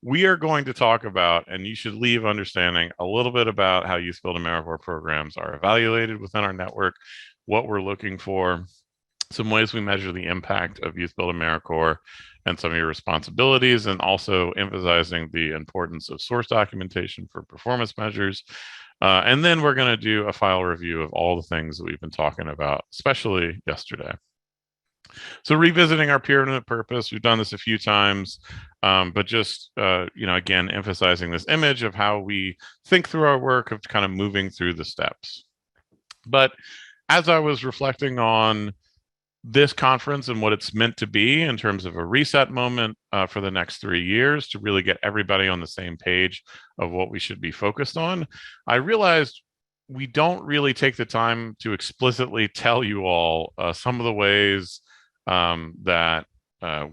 we are going to talk about, and you should leave understanding a little bit about how Youth Build AmeriCorps programs are evaluated within our network, what we're looking for, some ways we measure the impact of Youth Build AmeriCorps, and some of your responsibilities, and also emphasizing the importance of source documentation for performance measures. And then we're going to do a file review of all the things that we've been talking about, especially yesterday. So revisiting our pyramid purpose, we've done this a few times, but just, again, emphasizing this image of how we think through our work of kind of moving through the steps. But as I was reflecting on this conference and what it's meant to be in terms of a reset moment for the next 3 years to really get everybody on the same page of what we should be focused on, I realized we don't really take the time to explicitly tell you all some of the ways that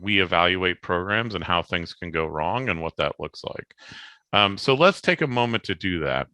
we evaluate programs and how things can go wrong and what that looks like. So let's take a moment to do that.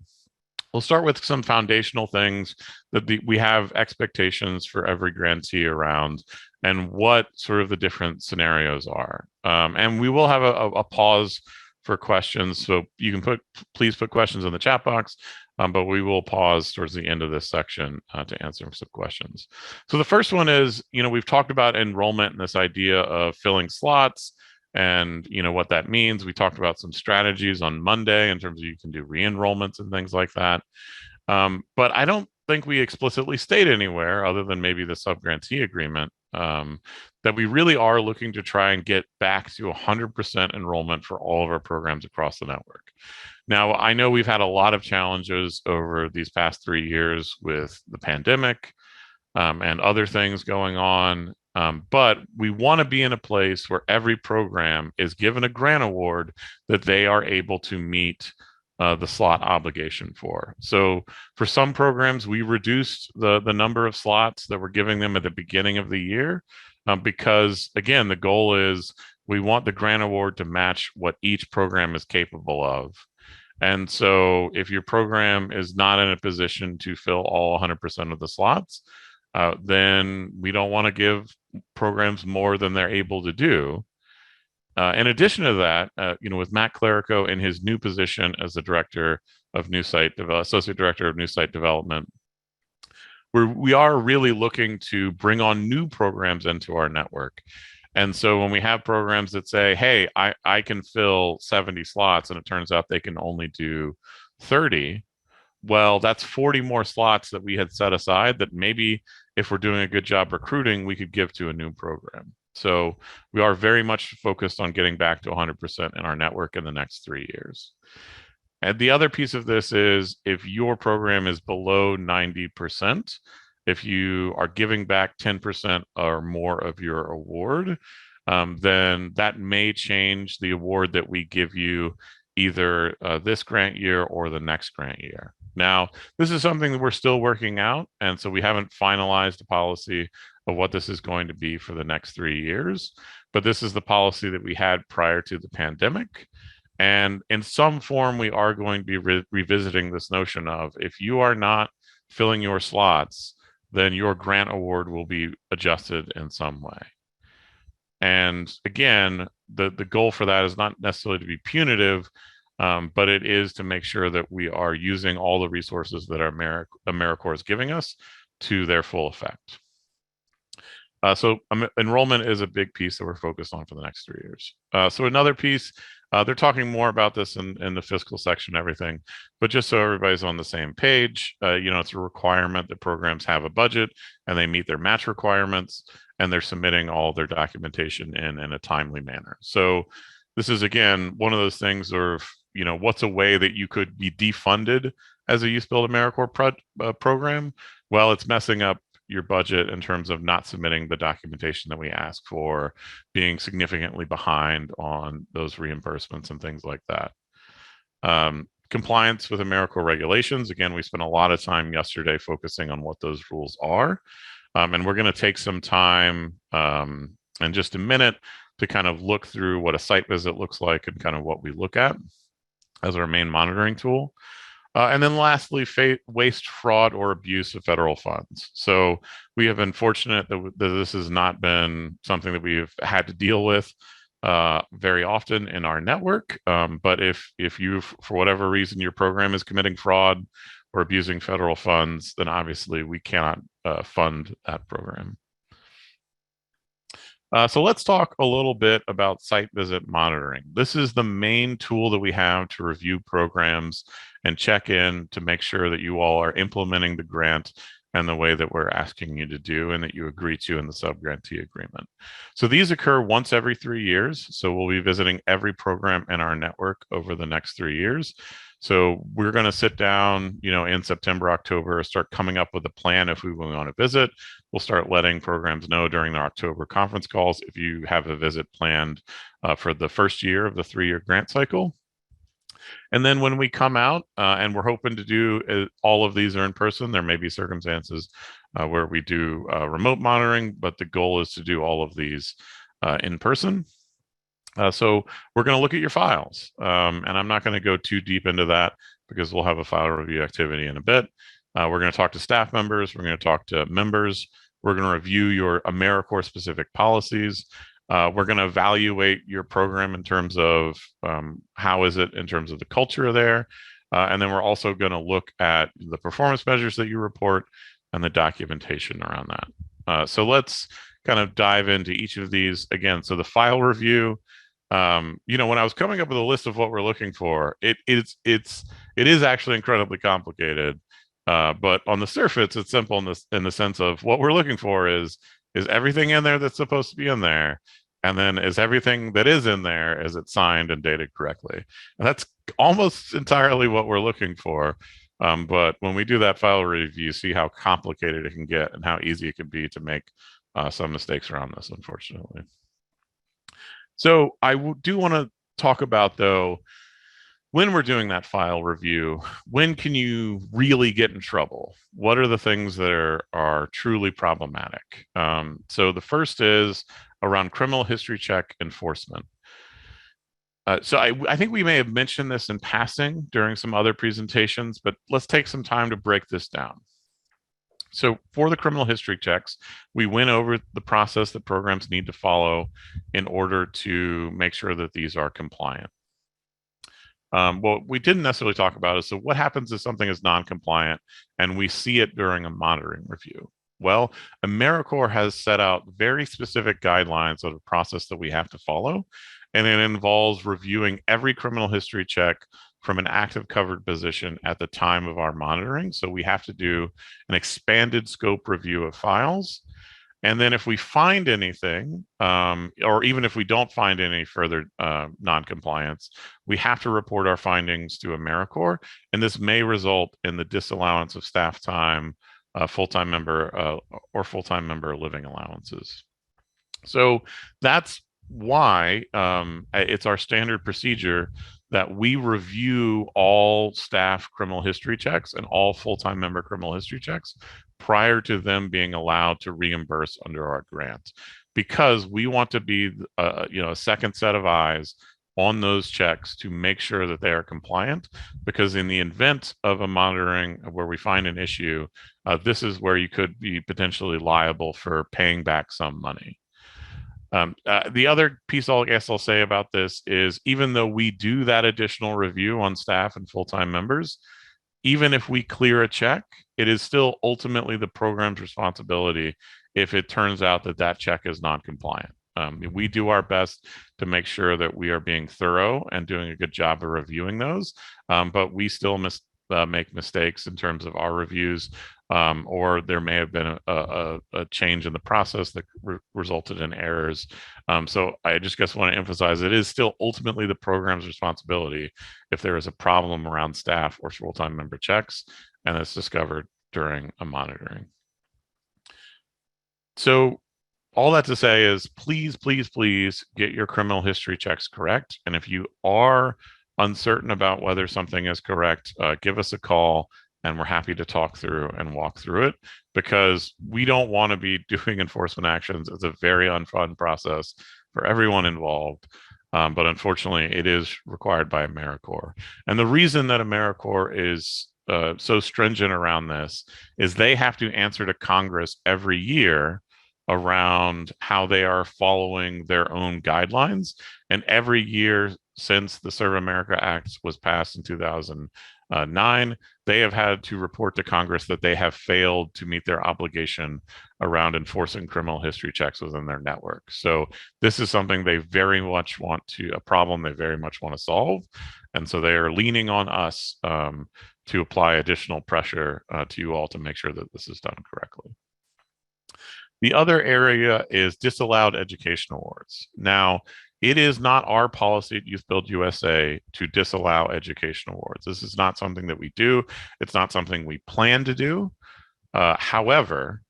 We'll start with some foundational things that we have expectations for every grantee around and what sort of the different scenarios are. And we will have a pause for questions. So you can please put questions in the chat box, but we will pause towards the end of this section to answer some questions. So the first one is, we've talked about enrollment and this idea of filling slots and what that means. We talked about some strategies on Monday in terms of you can do re-enrollments and things like that. But I don't think we explicitly state anywhere, other than maybe the sub-grantee agreement, that we really are looking to try and get back to 100% enrollment for all of our programs across the network. Now, I know we've had a lot of challenges over these past 3 years with the pandemic and other things going on. But we want to be in a place where every program is given a grant award that they are able to meet the slot obligation for. So for some programs, we reduced the number of slots that we're giving them at the beginning of the year because, again, the goal is we want the grant award to match what each program is capable of. And so if your program is not in a position to fill all 100% of the slots, then we don't want to give programs more than they're able to do. In addition to that, with Matt Clerico in his new position as the director of associate director of new site development, we are really looking to bring on new programs into our network. And so when we have programs that say, hey, I can fill 70 slots, and it turns out they can only do 30, well, that's 40 more slots that we had set aside that maybe if we're doing a good job recruiting, we could give to a new program. So we are very much focused on getting back to 100% in our network in the next 3 years. And the other piece of this is if your program is below 90%, if you are giving back 10% or more of your award, then that may change the award that we give you either this grant year or the next grant year. Now, this is something that we're still working out, and so we haven't finalized a policy of what this is going to be for the next 3 years, but this is the policy that we had prior to the pandemic. And in some form, we are going to be revisiting this notion of if you are not filling your slots, then your grant award will be adjusted in some way. And again, the goal for that is not necessarily to be punitive, but it is to make sure that we are using all the resources that our AmeriCorps is giving us to their full effect. So enrollment is a big piece that we're focused on for the next 3 years. So another piece, they're talking more about this in the fiscal section and everything, but just so everybody's on the same page, it's a requirement that programs have a budget and they meet their match requirements and they're submitting all their documentation in a timely manner. So this is, again, one of those things of, what's a way that you could be defunded as a Youth Build AmeriCorps program? Well, it's messing up your budget in terms of not submitting the documentation that we ask for, being significantly behind on those reimbursements and things like that. Compliance with AmeriCorps regulations. Again, we spent a lot of time yesterday focusing on what those rules are. And we're going to take some time in just a minute to kind of look through what a site visit looks like and kind of what we look at as our main monitoring tool. And then lastly, waste, fraud, or abuse of federal funds. So we have been fortunate that this has not been something that we've had to deal with very often in our network. But if you, for whatever reason, your program is committing fraud or abusing federal funds, then obviously we cannot fund that program. So let's talk a little bit about site visit monitoring. This is the main tool that we have to review programs and check in to make sure that you all are implementing the grant and the way that we're asking you to do and that you agree to in the subgrantee agreement. So these occur once every 3 years. So we'll be visiting every program in our network over the next 3 years. So we're going to sit down, in September, October, start coming up with a plan if we want to visit. We'll start letting programs know during the October conference calls if you have a visit planned for the first year of the 3-year grant cycle. And then when we come out, and we're hoping to do all of these are in person, there may be circumstances where we do remote monitoring, but the goal is to do all of these in person. So we're going to look at your files, and I'm not going to go too deep into that because we'll have a file review activity in a bit. We're going to talk to staff members. We're going to talk to members. We're going to review your AmeriCorps specific policies. We're going to evaluate your program in terms of how is it in terms of the culture there. And then we're also going to look at the performance measures that you report and the documentation around that. So let's kind of dive into each of these again. So the file review, when I was coming up with a list of what we're looking for, it is actually incredibly complicated. But on the surface, it's simple in the sense of what we're looking for is everything in there that's supposed to be in there, and then is everything that is in there, is it signed and dated correctly? And that's almost entirely what we're looking for. But when we do that file review, you see how complicated it can get and how easy it can be to make some mistakes around this, unfortunately. So I do want to talk about, though, when we're doing that file review, when can you really get in trouble? What are the things that are truly problematic? So the first is around criminal history check enforcement. So I think we may have mentioned this in passing during some other presentations, but let's take some time to break this down. So for the criminal history checks, we went over the process that programs need to follow in order to make sure that these are compliant. What we didn't necessarily talk about is, so what happens if something is non-compliant and we see it during a monitoring review? Well, AmeriCorps has set out very specific guidelines of the process that we have to follow, and it involves reviewing every criminal history check from an active covered position at the time of our monitoring. So we have to do an expanded scope review of files. And then if we find anything, or even if we don't find any further non-compliance, we have to report our findings to AmeriCorps. And this may result in the disallowance of staff time, full-time member, or full-time member living allowances. So that's why it's our standard procedure that we review all staff criminal history checks and all full-time member criminal history checks prior to them being allowed to reimburse under our grant, because we want to be a second set of eyes on those checks to make sure that they are compliant, because in the event of a monitoring where we find an issue, this is where you could be potentially liable for paying back some money. The other piece I'll say about this is, even though we do that additional review on staff and full-time members, even if we clear a check, it is still ultimately the program's responsibility if it turns out that that check is non-compliant. We do our best to make sure that we are being thorough and doing a good job of reviewing those, but we still make mistakes in terms of our reviews, or there may have been a change in the process that resulted in errors. So I just want to emphasize, it is still ultimately the program's responsibility if there is a problem around staff or full-time member checks and it's discovered during a monitoring. So all that to say is, please, please, please get your criminal history checks correct. And if you are uncertain about whether something is correct, give us a call and we're happy to talk through and walk through it, because we don't want to be doing enforcement actions. It's a very unfun process for everyone involved. But unfortunately, it is required by AmeriCorps. And the reason that AmeriCorps is so stringent around this is they have to answer to Congress every year around how they are following their own guidelines. And every year since the Serve America Act was passed in 2009, they have had to report to Congress that they have failed to meet their obligation around enforcing criminal history checks within their network. So this is something they very much want to, a problem they very much want to solve. And so they are leaning on us to apply additional pressure to you all to make sure that this is done correctly. The other area is disallowed education awards. Now, it is not our policy at Youth Build USA to disallow education awards. This is not something that we do. It's not something we plan to do. However,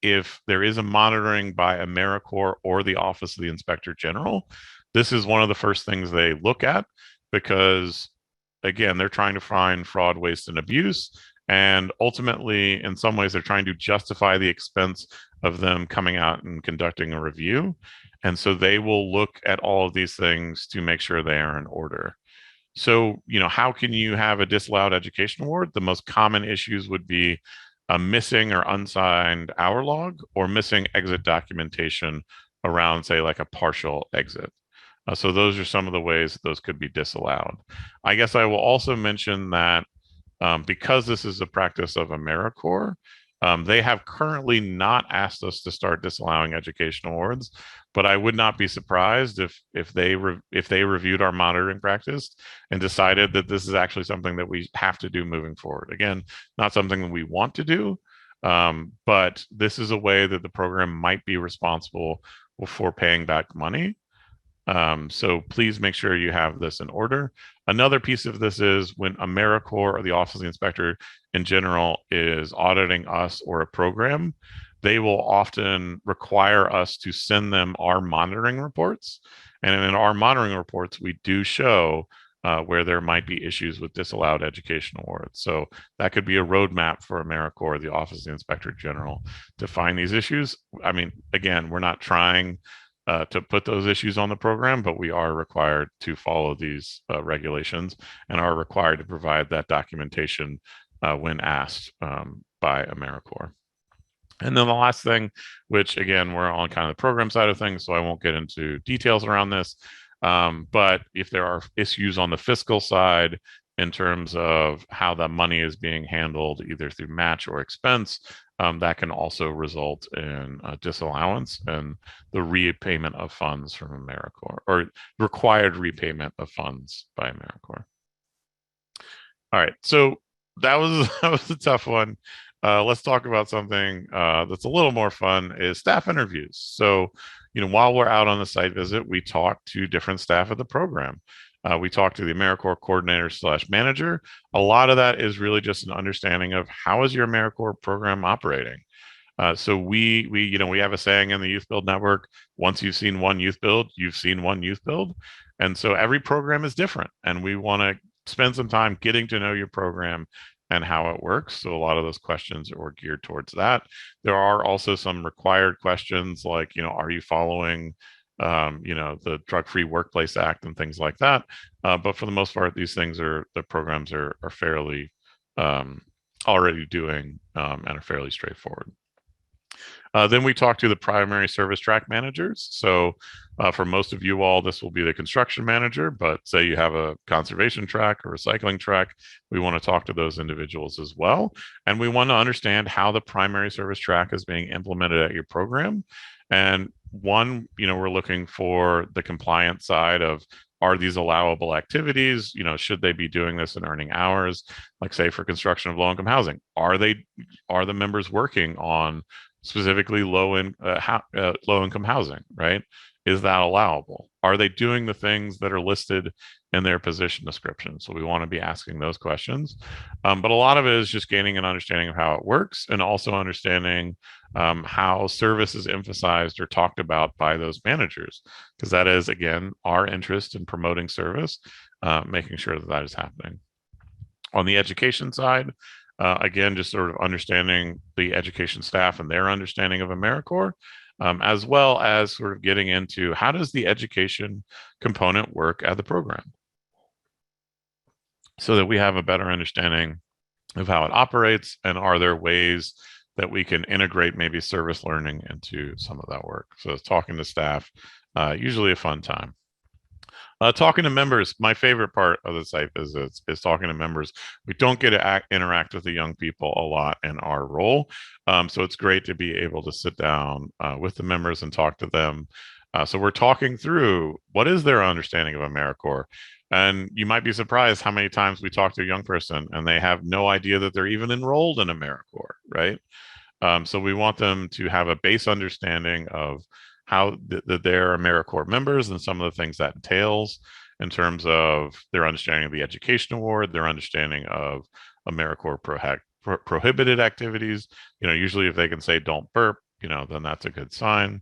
if there is a monitoring by AmeriCorps or the Office of the Inspector General, this is one of the first things they look at because, again, they're trying to find fraud, waste, and abuse. And ultimately, in some ways, they're trying to justify the expense of them coming out and conducting a review. And so they will look at all of these things to make sure they are in order. So, how can you have a disallowed education award? The most common issues would be a missing or unsigned hour log or missing exit documentation around, say, like a partial exit. So those are some of the ways that those could be disallowed. I guess I will also mention that because this is a practice of AmeriCorps, they have currently not asked us to start disallowing education awards, but I would not be surprised if they reviewed our monitoring practice and decided that this is actually something that we have to do moving forward. Again, not something that we want to do, but this is a way that the program might be responsible for paying back money. So please make sure you have this in order. Another piece of this is when AmeriCorps or the Office of the Inspector in general is auditing us or a program, they will often require us to send them our monitoring reports. And in our monitoring reports, we do show where there might be issues with disallowed education awards. So that could be a roadmap for AmeriCorps or the Office of the Inspector General to find these issues. I mean, again, we're not trying to put those issues on the program, but we are required to follow these regulations and are required to provide that documentation when asked by AmeriCorps. And then the last thing, which again, we're on kind of the program side of things, so I won't get into details around this, but if there are issues on the fiscal side in terms of how the money is being handled, either through match or expense, that can also result in disallowance and the repayment of funds from AmeriCorps, or required repayment of funds by AmeriCorps. All right, so that was a tough one. Let's talk about something that's a little more fun, is staff interviews. So, while we're out on the site visit, we talk to different staff of the program. We talk to the AmeriCorps coordinator / manager. A lot of that is really just an understanding of how is your AmeriCorps program operating. So we have a saying in the Youth Build Network: once you've seen one youth build, you've seen one youth build. And so every program is different, and we want to spend some time getting to know your program and how it works. So a lot of those questions are geared towards that. There are also some required questions like, are you following the Drug-Free Workplace Act and things like that. But for the most part, these things the programs are fairly already doing and are fairly straightforward. Then we talk to the primary service track managers. So for most of you all, this will be the construction manager, but say you have a conservation track or recycling track, we want to talk to those individuals as well. And we want to understand how the primary service track is being implemented at your program. And one, we're looking for the compliance side of, are these allowable activities? Should they be doing this and earning hours? Like say for construction of low-income housing, are the members working on specifically low-income housing, right? Is that allowable? Are they doing the things that are listed in their position description? So we want to be asking those questions. But a lot of it is just gaining an understanding of how it works and also understanding how service is emphasized or talked about by those managers, because that is, again, our interest in promoting service, making sure that is happening. On the education side, again, just sort of understanding the education staff and their understanding of AmeriCorps, as well as sort of getting into how does the education component work at the program, so that we have a better understanding of how it operates, and are there ways that we can integrate maybe service learning into some of that work. So talking to staff, usually a fun time. Talking to members, my favorite part of the site visits is talking to members. We don't get to interact with the young people a lot in our role. So it's great to be able to sit down with the members and talk to them. So we're talking through what is their understanding of AmeriCorps. And you might be surprised how many times we talk to a young person and they have no idea that they're even enrolled in AmeriCorps, right? So we want them to have a base understanding of how they're AmeriCorps members and some of the things that entails in terms of their understanding of the education award, their understanding of AmeriCorps prohibited activities. Usually if they can say don't burp, then that's a good sign.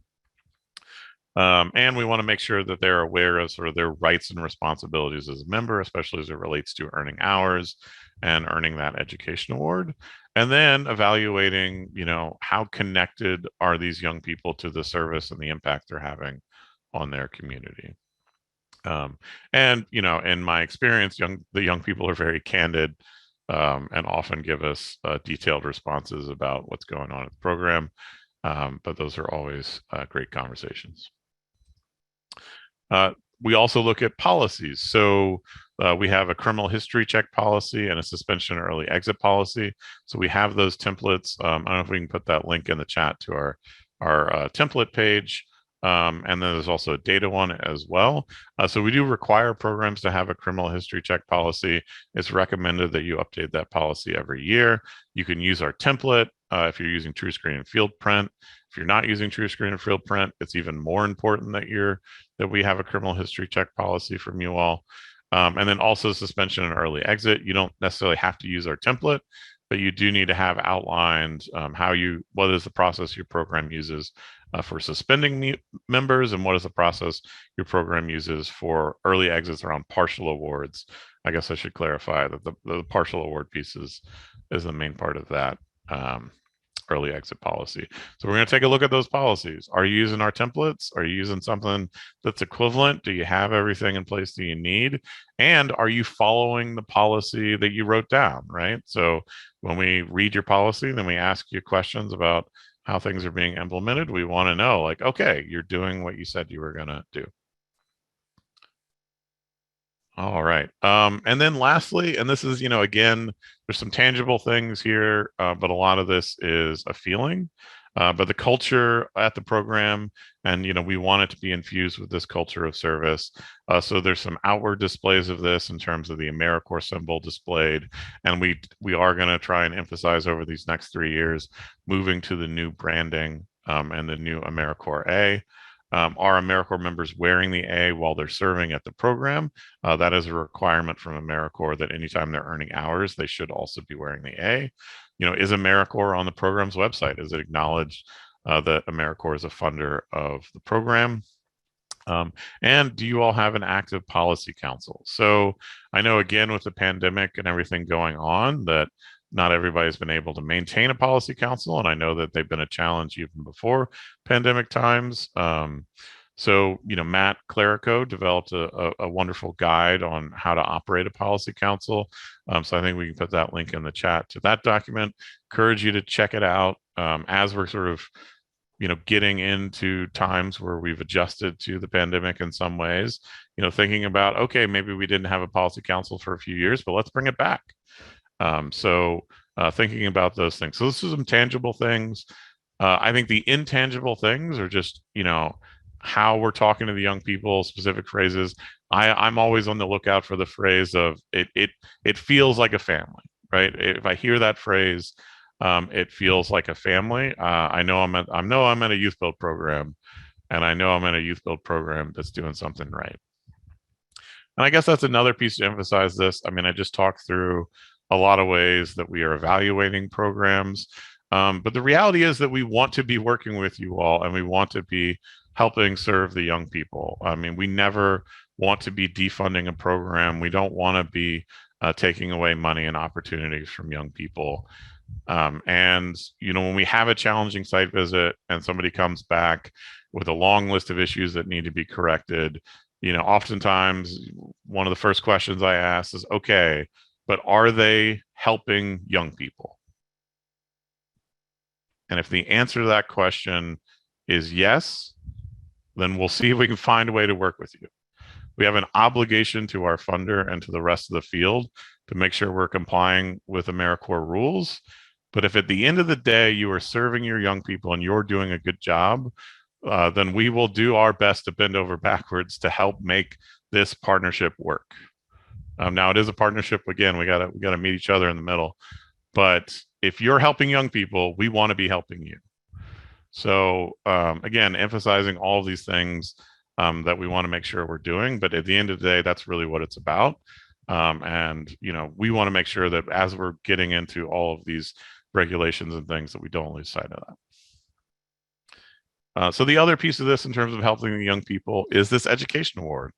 And we want to make sure that they're aware of sort of their rights and responsibilities as a member, especially as it relates to earning hours and earning that education award. And then evaluating, how connected are these young people to the service and the impact they're having on their community. And, in my experience, the young people are very candid and often give us detailed responses about what's going on in the program. But those are always great conversations. We also look at policies. So we have a criminal history check policy and a suspension early exit policy. So we have those templates. I don't know if we can put that link in the chat to our template page. And then there's also a data one as well. So we do require programs to have a criminal history check policy. It's recommended that you update that policy every year. You can use our template if you're using TrueScreen and Field Print. If you're not using TrueScreen and Field Print, it's even more important that we have a criminal history check policy from you all. And then also suspension and early exit. You don't necessarily have to use our template, but you do need to have outlined what is the process your program uses for suspending members, and what is the process your program uses for early exits around partial awards. I guess I should clarify that the partial award piece is the main part of that early exit policy. So we're going to take a look at those policies. Are you using our templates? Are you using something that's equivalent? Do you have everything in place that you need? And are you following the policy that you wrote down, right? So when we read your policy, then we ask you questions about how things are being implemented. We want to know, like, okay, you're doing what you said you were going to do. All right. And then lastly, and this is, again, there's some tangible things here, but a lot of this is a feeling. But the culture at the program, and we want it to be infused with this culture of service. So there's some outward displays of this in terms of the AmeriCorps symbol displayed, and we are going to try and emphasize over these next 3 years moving to the new branding and the new AmeriCorps A. Are AmeriCorps members wearing the A while they're serving at the program? That is a requirement from AmeriCorps that anytime they're earning hours, they should also be wearing the A. Is AmeriCorps on the program's website? Is it acknowledged that AmeriCorps is a funder of the program? And do you all have an active policy council? So I know, again, with the pandemic and everything going on, that not everybody's been able to maintain a policy council, and I know that they've been a challenge even before pandemic times. So, Matt Clerico developed a wonderful guide on how to operate a policy council. So I think we can put that link in the chat to that document. Encourage you to check it out as we're sort of, getting into times where we've adjusted to the pandemic in some ways, thinking about, okay, maybe we didn't have a policy council for a few years, but let's bring it back. So thinking about those things. So this is some tangible things. I think the intangible things are just, how we're talking to the young people, specific phrases. I'm always on the lookout for the phrase of it feels like a family, right? If I hear that phrase, it feels like a family. I know I'm at a youth build program, and I know I'm at a youth build program that's doing something right. And I guess that's another piece to emphasize this. I mean, I just talked through a lot of ways that we are evaluating programs. But the reality is that we want to be working with you all, and we want to be helping serve the young people. I mean, we never want to be defunding a program. We don't want to be taking away money and opportunities from young people. And, when we have a challenging site visit and somebody comes back with a long list of issues that need to be corrected, oftentimes one of the first questions I ask is, okay, but are they helping young people? And if the answer to that question is yes, then we'll see if we can find a way to work with you. We have an obligation to our funder and to the rest of the field to make sure we're complying with AmeriCorps rules. But if at the end of the day you are serving your young people and you're doing a good job, then we will do our best to bend over backwards to help make this partnership work. Now it is a partnership. Again, we gotta meet each other in the middle. But if you're helping young people, we want to be helping you. So again, emphasizing all of these things that we want to make sure we're doing. But at the end of the day, that's really what it's about. And we want to make sure that as we're getting into all of these regulations and things, that we don't lose sight of that. So the other piece of this in terms of helping the young people is this education award.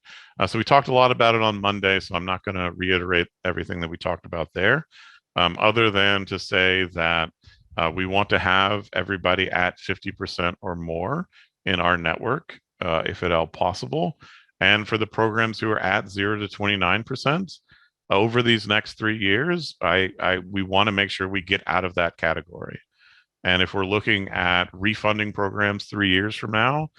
So we talked a lot about it on Monday, so I'm not going to reiterate everything that we talked about there, other than to say that we want to have everybody at 50% or more in our network, if at all possible. And for the programs who are at 0 to 29%, over these next 3 years, we want to make sure we get out of that category. And if we're looking at refunding programs 3 years from now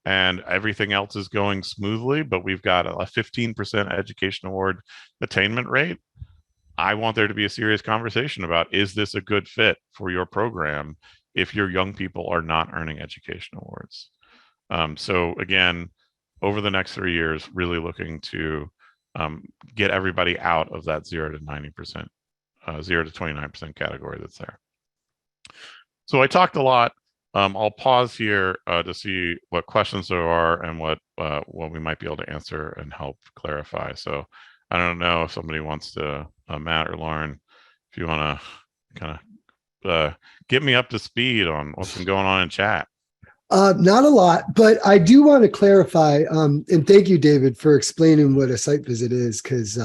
and everything else is going smoothly, but we've got a 15% education award attainment rate, I want there to be a serious conversation about, is this a good fit for your program if your young people are not earning education awards? So again, over the next 3 years, really looking to get everybody out of that 0 to 90%, 0 to 29% category that's there. So I talked a lot. I'll pause here to see what questions there are and what we might be able to answer and help clarify. So I don't know if somebody wants to, Matt or Lauren, if you want to kind of get me up to speed on what's been going on in chat. Not a lot, but I do want to clarify, and thank you, David, for explaining what a site visit is, because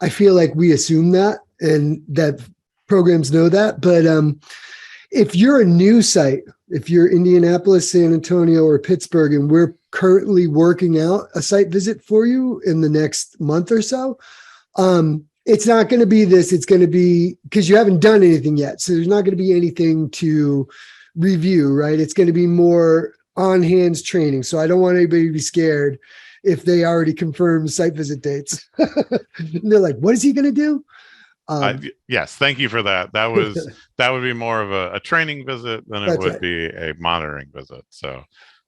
I feel like we assume that and that programs know that. But if you're a new site, if you're Indianapolis, San Antonio, or Pittsburgh, and we're currently working out a site visit for you in the next month or so, it's not going to be this. It's going to be, because you haven't done anything yet. So there's not going to be anything to review, right? It's going to be more on hands training. So I don't want anybody to be scared if they already confirm site visit dates. They're like, what is he going to do? Yes, thank you for that. That would be more of a training visit than it would be a monitoring visit. So,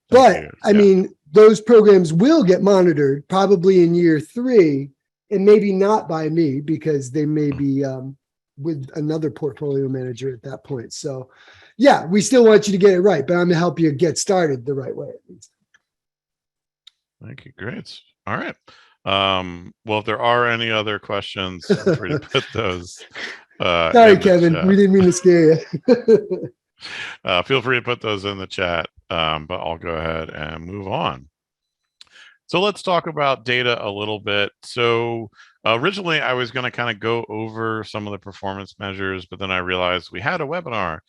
but I mean, those programs will get monitored probably in year 3, and maybe not by me, because they may be with another portfolio manager at that point. So yeah, we still want you to get it right, but I'm gonna help you get started the right way at least. Thank you. Great. All right. Well, if there are any other questions, feel free to put those. Sorry, Kevin, we didn't mean to scare you. Feel free to put those in the chat, but I'll go ahead and move on. So let's talk about data a little bit. So originally I was going to kind of go over some of the performance measures, but then I realized we had a webinar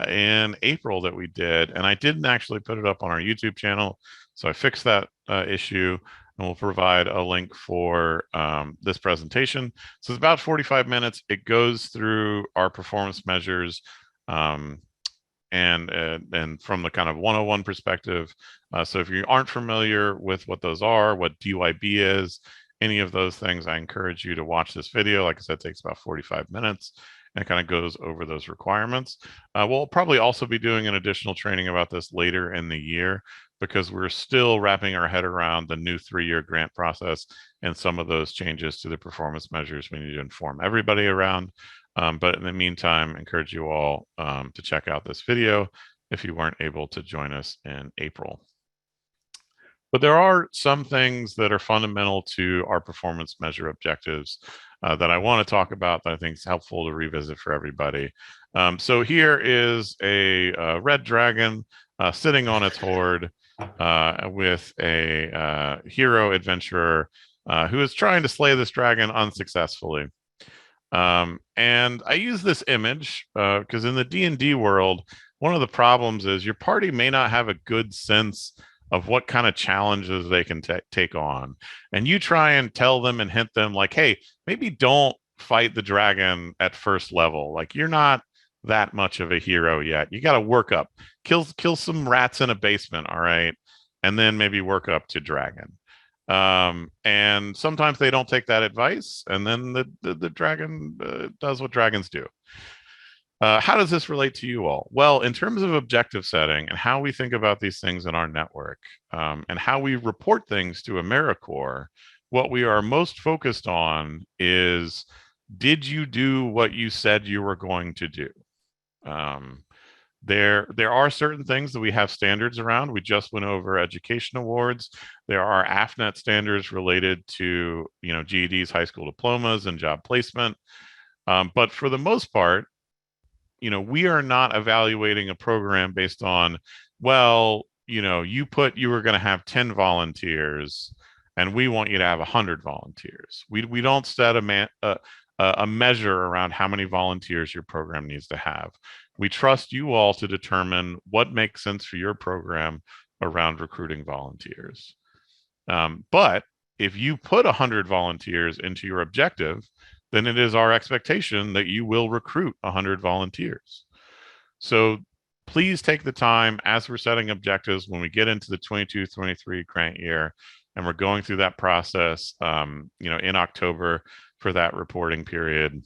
in April that we did, and I didn't actually put it up on our YouTube channel. So I fixed that issue, and we'll provide a link for this presentation. So it's about 45 minutes. It goes through our performance measures and from the kind of 101 perspective. So if you aren't familiar with what those are, what DYB is, any of those things, I encourage you to watch this video. Like I said, it takes about 45 minutes. And it kind of goes over those requirements. We'll probably also be doing an additional training about this later in the year, because we're still wrapping our head around the new 3-year grant process and some of those changes to the performance measures we need to inform everybody around. But in the meantime, I encourage you all to check out this video if you weren't able to join us in April. But there are some things that are fundamental to our performance measure objectives that I want to talk about that I think is helpful to revisit for everybody. So here is a red dragon sitting on its hoard with a hero adventurer who is trying to slay this dragon unsuccessfully. And I use this image because in the D&D world, one of the problems is your party may not have a good sense of what kind of challenges they can take on. And you try and tell them and hint them like, hey, maybe don't fight the dragon at first level. Like, you're not that much of a hero yet. You got to work up, kill some rats in a basement, all right, and then maybe work up to dragon. And sometimes they don't take that advice, and then the dragon does what dragons do. How does this relate to you all? Well, in terms of objective setting and how we think about these things in our network, and how we report things to AmeriCorps, what we are most focused on is, did you do what you said you were going to do? There are certain things that we have standards around. We just went over education awards. There are AFNet standards related to GEDs, high school diplomas, and job placement. But for the most part, we are not evaluating a program based on, well, you put you were going to have 10 volunteers and we want you to have 100 volunteers. We don't set a measure around how many volunteers your program needs to have. We trust you all to determine what makes sense for your program around recruiting volunteers. But if you put 100 volunteers into your objective, then it is our expectation that you will recruit 100 volunteers. So please take the time as we're setting objectives when we get into the 22-23 grant year and we're going through that process, in October for that reporting period.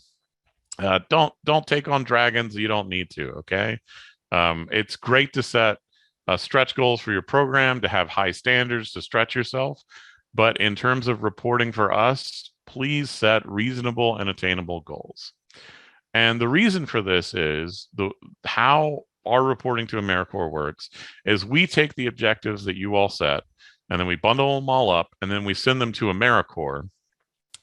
Don't take on dragons you don't need to, okay? It's great to set stretch goals for your program, to have high standards, to stretch yourself. But in terms of reporting for us, please set reasonable and attainable goals. And the reason for this is how our reporting to AmeriCorps works is we take the objectives that you all set and then we bundle them all up and then we send them to AmeriCorps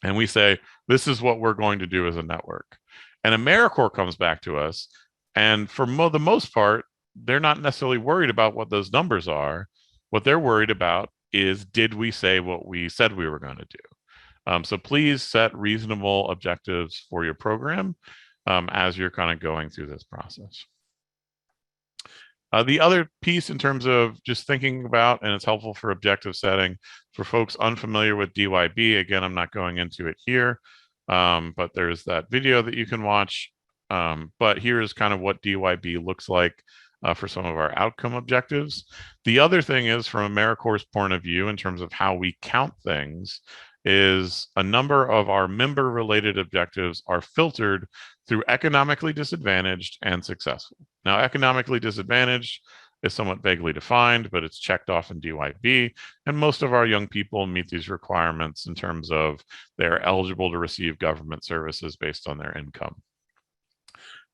and we say, this is what we're going to do as a network. And AmeriCorps comes back to us, and for the most part, they're not necessarily worried about what those numbers are. What they're worried about is, did we say what we said we were going to do? So please set reasonable objectives for your program as you're kind of going through this process. The other piece in terms of just thinking about, and it's helpful for objective setting, for folks unfamiliar with DYB, again, I'm not going into it here, but there's that video that you can watch. But here's kind of what DYB looks like for some of our outcome objectives. The other thing is, from AmeriCorps' point of view, in terms of how we count things, is a number of our member-related objectives are filtered through economically disadvantaged and successful. Now, economically disadvantaged is somewhat vaguely defined, but it's checked off in DYB, and most of our young people meet these requirements in terms of they're eligible to receive government services based on their income.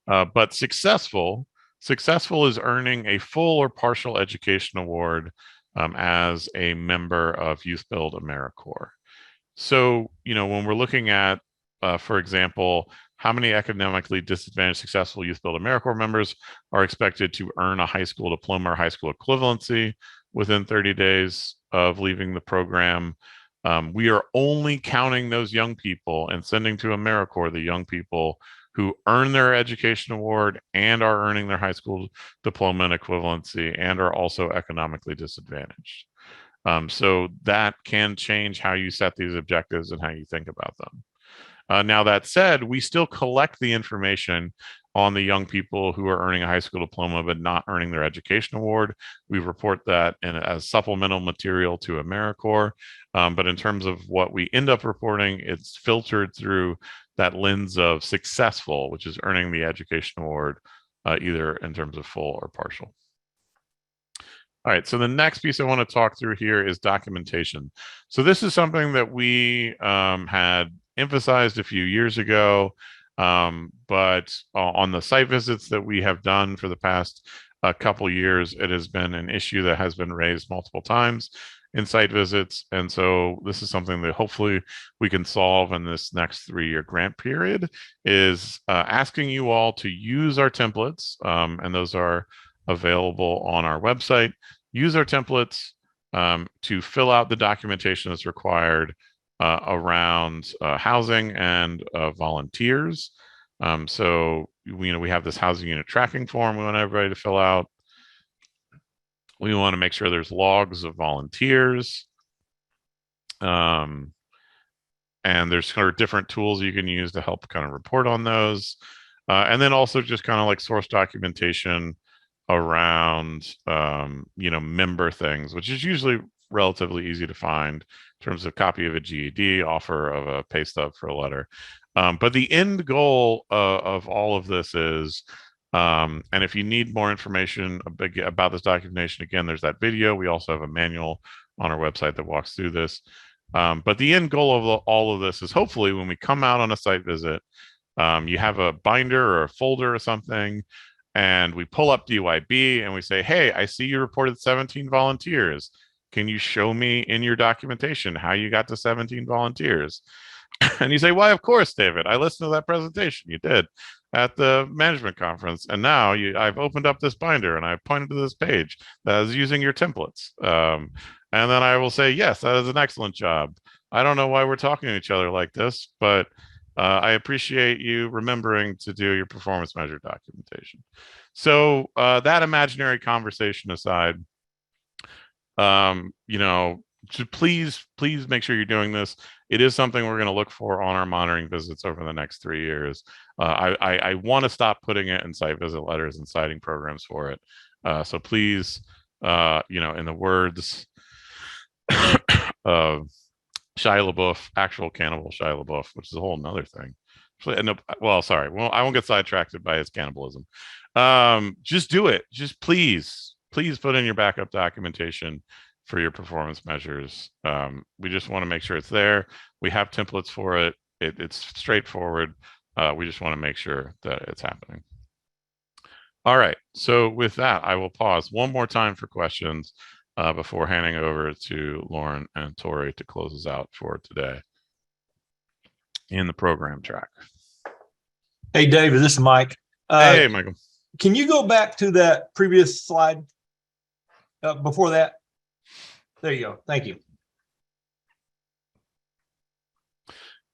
But successful is earning a full or partial education award as a member of Youth Build AmeriCorps. So, when we're looking at, for example, how many economically disadvantaged successful Youth Build AmeriCorps members are expected to earn a high school diploma or high school equivalency within 30 days of leaving the program, we are only counting those young people and sending to AmeriCorps the young people who earn their education award and are earning their high school diploma and equivalency and are also economically disadvantaged. So that can change how you set these objectives and how you think about them. Now, that said, we still collect the information on the young people who are earning a high school diploma but not earning their education award. We report that as supplemental material to AmeriCorps. But in terms of what we end up reporting, it's filtered through that lens of successful, which is earning the education award, either in terms of full or partial. All right, so the next piece I want to talk through here is documentation. So this is something that we had emphasized a few years ago, but on the site visits that we have done for the past couple years, it has been an issue that has been raised multiple times in site visits. And so this is something that hopefully we can solve in this next 3-year grant period, is asking you all to use our templates, and those are available on our website. Use our templates to fill out the documentation that's required around housing and volunteers. So we have this housing unit tracking form we want everybody to fill out. We want to make sure there's logs of volunteers. And there's kind of different tools you can use to help kind of report on those. And then also just kind of like source documentation around, member things, which is usually relatively easy to find in terms of copy of a GED, offer of a pay stub for a letter. But the end goal of all of this is, and if you need more information about this documentation, again, there's that video. We also have a manual on our website that walks through this. But the end goal of all of this is hopefully when we come out on a site visit, you have a binder or a folder or something, and we pull up DYB and we say, hey, I see you reported 17 volunteers. Can you show me in your documentation how you got to 17 volunteers? And you say, why, of course, David. I listened to that presentation you did at the management conference. And now I've opened up this binder and I've pointed to this page that is using your templates. And then I will say, yes, that is an excellent job. I don't know why we're talking to each other like this, but I appreciate you remembering to do your performance measure documentation. So that imaginary conversation aside, so please make sure you're doing this. It is something we're going to look for on our monitoring visits over the next 3 years. I want to stop putting it in site visit letters and citing programs for it. So please, in the words of Shia LaBeouf, actual cannibal Shia LaBeouf, which is a whole nother thing. Sorry. Well, I won't get sidetracked by his cannibalism. Just do it. Just please put in your backup documentation for your performance measures. We just want to make sure it's there. We have templates for it. It's straightforward. We just want to make sure that it's happening. All right. So with that, I will pause one more time for questions before handing over to Lauren and Tori to close us out for today in the program track. Hey, David, this is Mike. Hey, Michael. Can you go back to that previous slide before that? There you go. Thank you.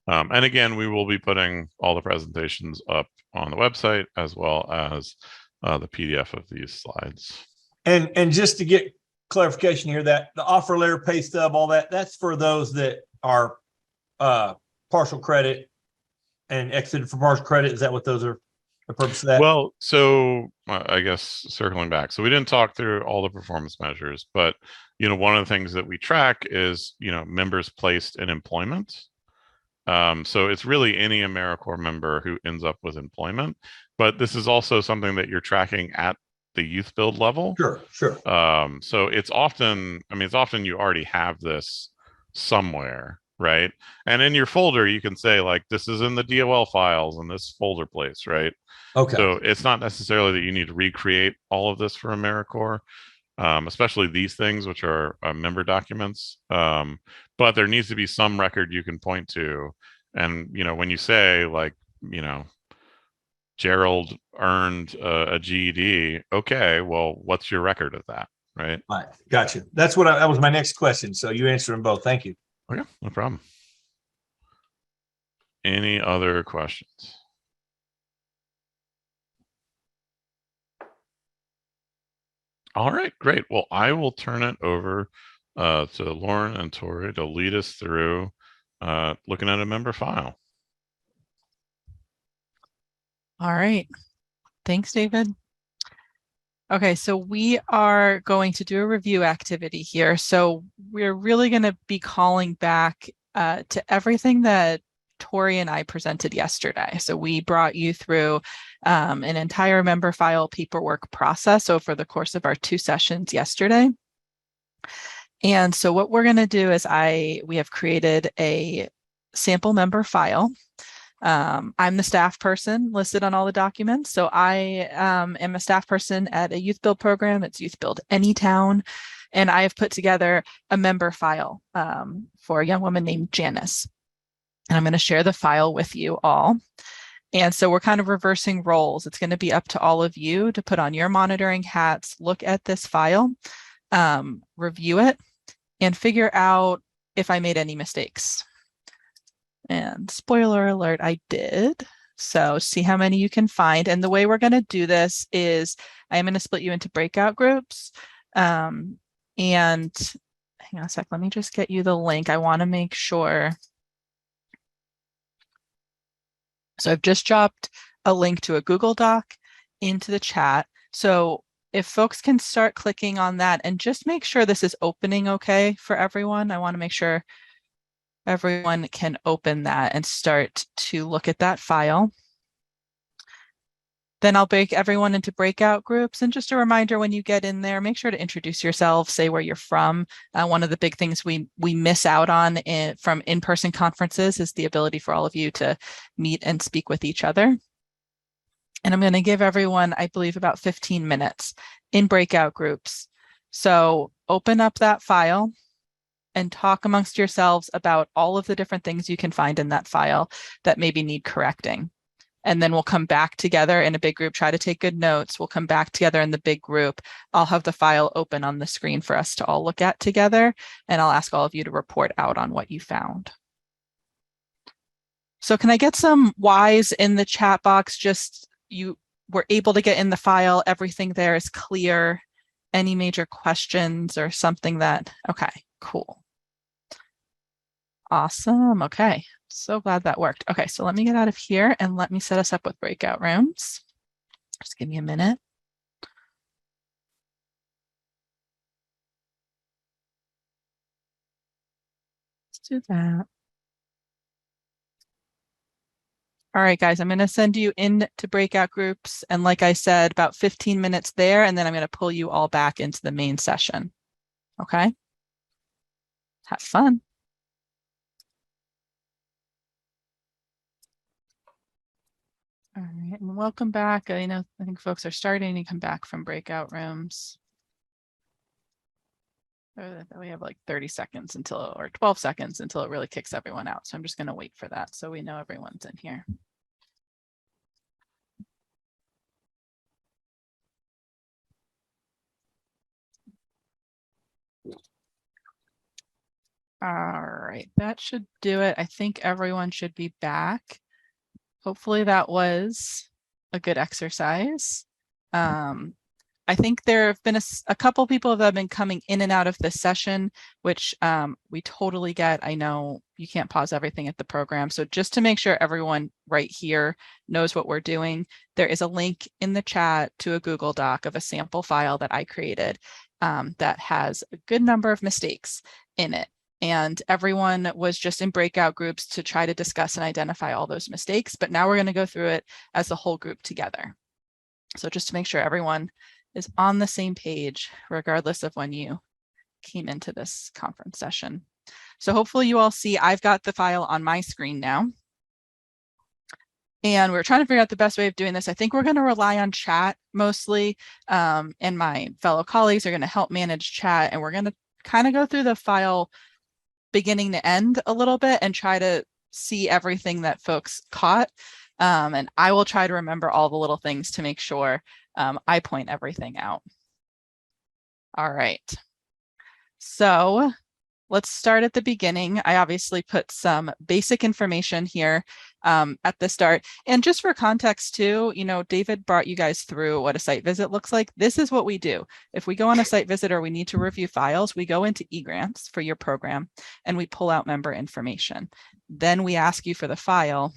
And again, we will be putting all the presentations up on the website as well as the PDF of these slides. And just to get clarification here, that the offer letter, pay stub, all that's for those that are partial credit and exited for partial credit. Is that what those are? The purpose of that? Well, so I guess circling back. So we didn't talk through all the performance measures, but one of the things that we track is members placed in employment. So it's really any AmeriCorps member who ends up with employment, but this is also something that you're tracking at the youth build level. Sure. So it's often you already have this somewhere, right? And in your folder, you can say like, this is in the DOL files in this folder place, right? Okay. So it's not necessarily that you need to recreate all of this for AmeriCorps, especially these things, which are member documents. But there needs to be some record you can point to. And, when you say like, Gerald earned a GED, okay, well, what's your record of that, right? All right. Gotcha. That's that was my next question. So you answered them both. Thank you. Okay, no problem. Any other questions? All right, great. Well, I will turn it over to Lauren and Tori to lead us through looking at a member file. All right. Thanks, David. Okay, so we are going to do a review activity here. So we're really going to be calling back to everything that Tori and I presented yesterday. So we brought you through an entire member file paperwork process over the course of our 2 sessions yesterday. And so what we're going to do is we have created a sample member file. I'm the staff person listed on all the documents. So I am a staff person at a youth build program. It's Youth Build Anytown. And I have put together a member file for a young woman named Janice. And I'm going to share the file with you all. And so we're kind of reversing roles. It's going to be up to all of you to put on your monitoring hats, look at this file, review it, and figure out if I made any mistakes. And spoiler alert, I did. So see how many you can find. And the way we're going to do this is I'm going to split you into breakout groups. And hang on a sec, let me just get you the link. I want to make sure. So I've just dropped a link to a Google Doc into the chat. So if folks can start clicking on that and just make sure this is opening okay for everyone. I want to make sure everyone can open that and start to look at that file. Then I'll break everyone into breakout groups. And just a reminder, when you get in there, make sure to introduce yourself, say where you're from. One of the big things we miss out on from in-person conferences is the ability for all of you to meet and speak with each other. And I'm going to give everyone, I believe, about 15 minutes in breakout groups. So open up that file and talk amongst yourselves about all of the different things you can find in that file that maybe need correcting. And then we'll come back together in a big group, try to take good notes. We'll come back together in the big group. I'll have the file open on the screen for us to all look at together, and I'll ask all of you to report out on what you found. So can I get some whys in the chat box? Just you were able to get in the file, everything there is clear. Any major questions or something that, okay, cool. Awesome, okay. So glad that worked. Okay, so let me get out of here and let me set us up with breakout rooms. Just give me a minute. Let's do that. All right, guys, I'm going to send you into breakout groups. And like I said, about 15 minutes there, and then I'm going to pull you all back into the main session. Okay? Have fun. All right, and welcome back. I think folks are starting to come back from breakout rooms. We have like 30 seconds or 12 seconds until it really kicks everyone out. So I'm just going to wait for that so we know everyone's in here. All right, that should do it. I think everyone should be back. Hopefully that was a good exercise. I think there have been a couple people that have been coming in and out of this session, which we totally get. I know you can't pause everything at the program. So just to make sure everyone right here knows what we're doing, there is a link in the chat to a Google Doc of a sample file that I created that has a good number of mistakes in it. And everyone was just in breakout groups to try to discuss and identify all those mistakes. But now we're going to go through it as the whole group together. So just to make sure everyone is on the same page, regardless of when you came into this conference session. So hopefully you all see I've got the file on my screen now. And we're trying to figure out the best way of doing this. I think we're going to rely on chat mostly. And my fellow colleagues are going to help manage chat. And we're going to kind of go through the file beginning to end a little bit and try to see everything that folks caught. And I will try to remember all the little things to make sure I point everything out. All right. So let's start at the beginning. I obviously put some basic information here at the start. And just for context too, David brought you guys through what a site visit looks like. This is what we do. If we go on a site visit or we need to review files, we go into eGrants for your program and we pull out member information. Then we ask you for the file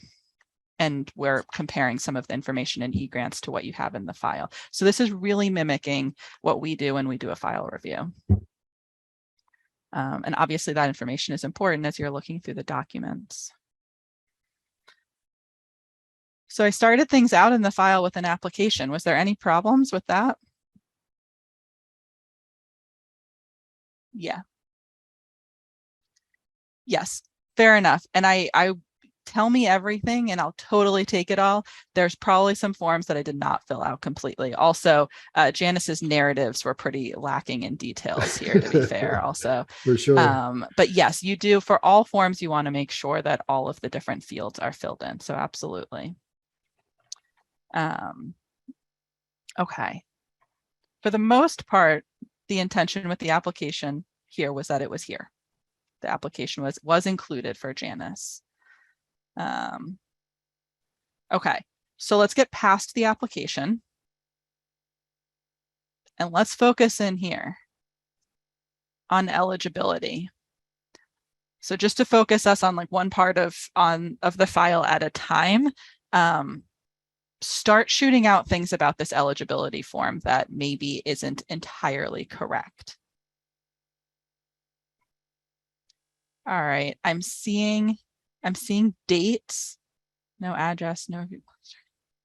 and we're comparing some of the information in eGrants to what you have in the file. So this is really mimicking what we do when we do a file review. And obviously that information is important as you're looking through the documents. So I started things out in the file with an application. Was there any problems with that? Yeah. Yes, fair enough. And I tell me everything and I'll totally take it all. There's probably some forms that I did not fill out completely. Also, Janice's narratives were pretty lacking in details here, to be fair, also. For sure. But yes, you do, for all forms, you want to make sure that all of the different fields are filled in. So absolutely. Okay. For the most part, the intention with the application here was that it was here. The application was included for Janice. Okay, so let's get past the application and let's focus in here on eligibility. So just to focus us on like one part of the file at a time, start shooting out things about this eligibility form that maybe isn't entirely correct. All right, I'm seeing dates, no address, no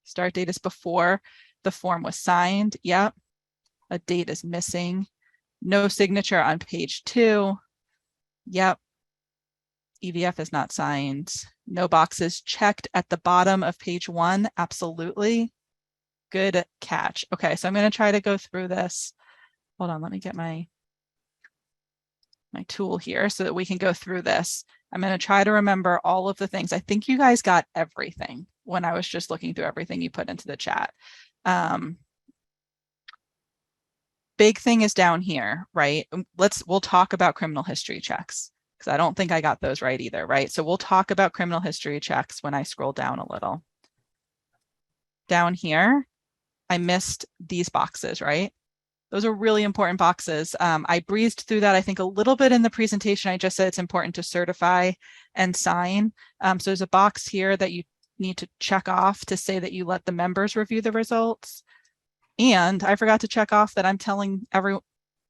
start date is before the form was signed. Yep. A date is missing. No signature on page 2. Yep. EVF is not signed. No boxes checked at the bottom of page 1. Absolutely. Good catch. Okay, so I'm going to try to go through this. Hold on, let me get my tool here so that we can go through this. I'm going to try to remember all of the things. I think you guys got everything when I was just looking through everything you put into the chat. Big thing is down here, right? We'll talk about criminal history checks because I don't think I got those right either, right? So we'll talk about criminal history checks when I scroll down a little. Down here, I missed these boxes, right? Those are really important boxes. I breezed through that, I think, a little bit in the presentation. I just said it's important to certify and sign. So there's a box here that you need to check off to say that you let the members review the results. And I forgot to check off that I'm telling